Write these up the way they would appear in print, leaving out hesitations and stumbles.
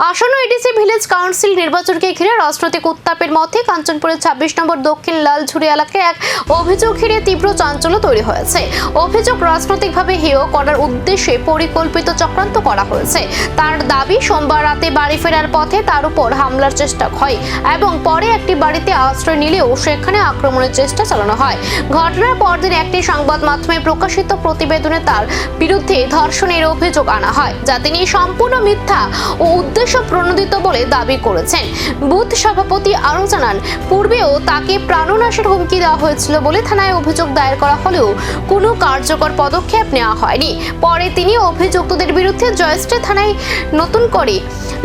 আসন্ন ADC village council নির্বাচনকে ঘিরে রাজনৈতিক উত্তাপের মধ্যে কাঞ্চনপুরের ২৬ নম্বর দক্ষিণ লালঝুরি এলাকায় এক অভিযোগ ঘিরে তীব্র চাঞ্চল্য তৈরি হয়েছে। অভিযোগ রাজনৈতিকভাবে হেয় করার উদ্দেশ্যে পরিকল্পিত চক্রান্ত করা হয়েছে। তার দাবি, সোমবার রাতে বাড়ি ফেরার পথে তার উপর হামলার চেষ্টা হয় এবং পরে একটি বাড়িতে আশ্রয় নিলেও সেখানে আক্রমণের চেষ্টা চালানো হয়। ঘটনার পরদিন একটি সংবাদ মাধ্যমে প্রকাশিত প্রতিবেদনে তার বিরুদ্ধে ধর্ষণের অভিযোগ আনা হয়, যা তিনি সম্পূর্ণ মিথ্যা ও উদ্দেশ্য প্রণোদিত বলে দাবি করেছেন। বুথ সভাপতি আরও জানান, পূর্বেও তাকে প্রাণনাশের হুমকি দেওয়া হয়েছিল বলে থানায় অভিযোগ দায়ের করা হলেও কোনো কার্যকর পদক্ষেপ নেওয়া হয়নি। পরে তিনি অভিযুক্তদের বিরুদ্ধে জয়স্টে থানায় নতুন করে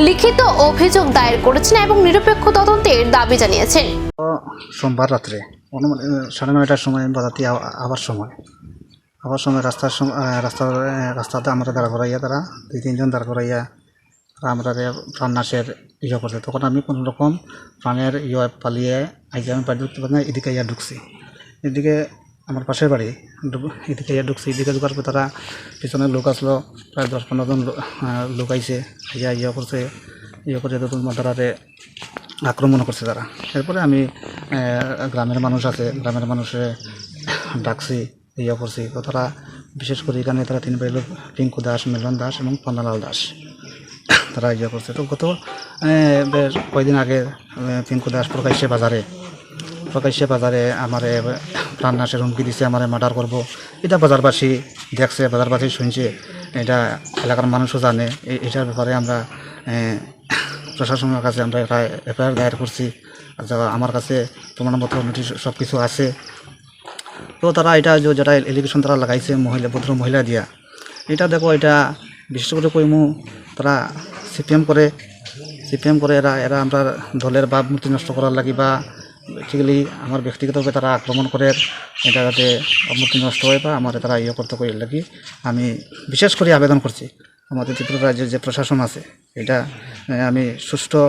লিখিত অভিযোগ দায়ের করেছেন এবং নিরপেক্ষ তদন্তের দাবি জানিয়েছেন। সোমবার রাত্রে 9:30টার সময় বাজাতে আবার সময় রাস্তাতে আমরা দাঁড় করাইয়া, তারা 2-3 জন দাঁড় করাইয়া আমরা প্রাণনাশের করছে। তখন আমি কোনো রকম প্রাণের পালিয়ে আইজে আমি বাড়ি ঢুকতে পারি না। এদিকে ঢুকছি, এদিকে আমার পাশের বাড়ি, এদিকে এদিকে ঢুকার পর তারা পিছনে লোক আসলো, প্রায় 10-15 জন লোক আইসে, করছে করে তারারে আক্রমণ করছে তারা। এরপরে আমি গ্রামের মানুষ আছে, গ্রামের মানুষে ডাকছি, করছি। তো তারা বিশেষ করে এখানে তারা 3 ভাই লোক, টিঙ্কু দাস, মিলন দাস এবং পন্নালাল দাস, তারা করছে। তো গত কয়েকদিন আগে টিঙ্কু দাস প্রকাশ্যে বাজারে আমার প্রাণনাশের হুমকি দিছে, আমার মার্ডার করবো। এটা বাজারবাসী দেখছে, বাজারবাসী শুনছে, এটা এলাকার মানুষও জানে। এটার ব্যাপারে আমরা প্রশাসনের কাছে আমরা এফআইআর দায়ের করছি। আমার কাছে প্রমাণপত্র, নোটিশ সব কিছু আছে। তো তারা এটা যেটা এলিগেশন তারা লাগাইছে ভদ্র মহিলা দিয়া, এটা দেখো, এটা বিশেষ করে কইমু তারা সিপিএম করে এরা আমরা দলের ভাবমূর্তি নষ্ট করার লাগি বা বেসিক্যালি আমার ব্যক্তিগতভাবে তারা আক্রমণ করে, এটা যাতে ভাবমূর্তি নষ্ট হয় বা আমার তারা করতে করে লাগি আমি বিশেষ করে আবেদন করছি আমাদের ত্রিপুরা রাজ্যের যে প্রশাসন আছে, এটা আমি সুষ্ঠু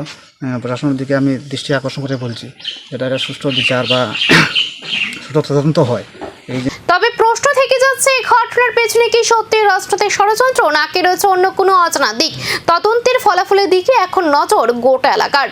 প্রশাসনের দিকে আমি দৃষ্টি আকর্ষণ করে বলছি, এটা সুষ্ঠু বিচার বা সুষ্ঠু তদন্ত হয়। তবে প্রশ্ন থেকে যাচ্ছে, এই ঘটনার পেছনে কি সত্যি রাজনৈতিক ষড়যন্ত্র নাকি রয়েছে অন্য কোনো অজানা দিক? তদন্তের ফলাফলের দিকে এখন নজর গোটা এলাকার।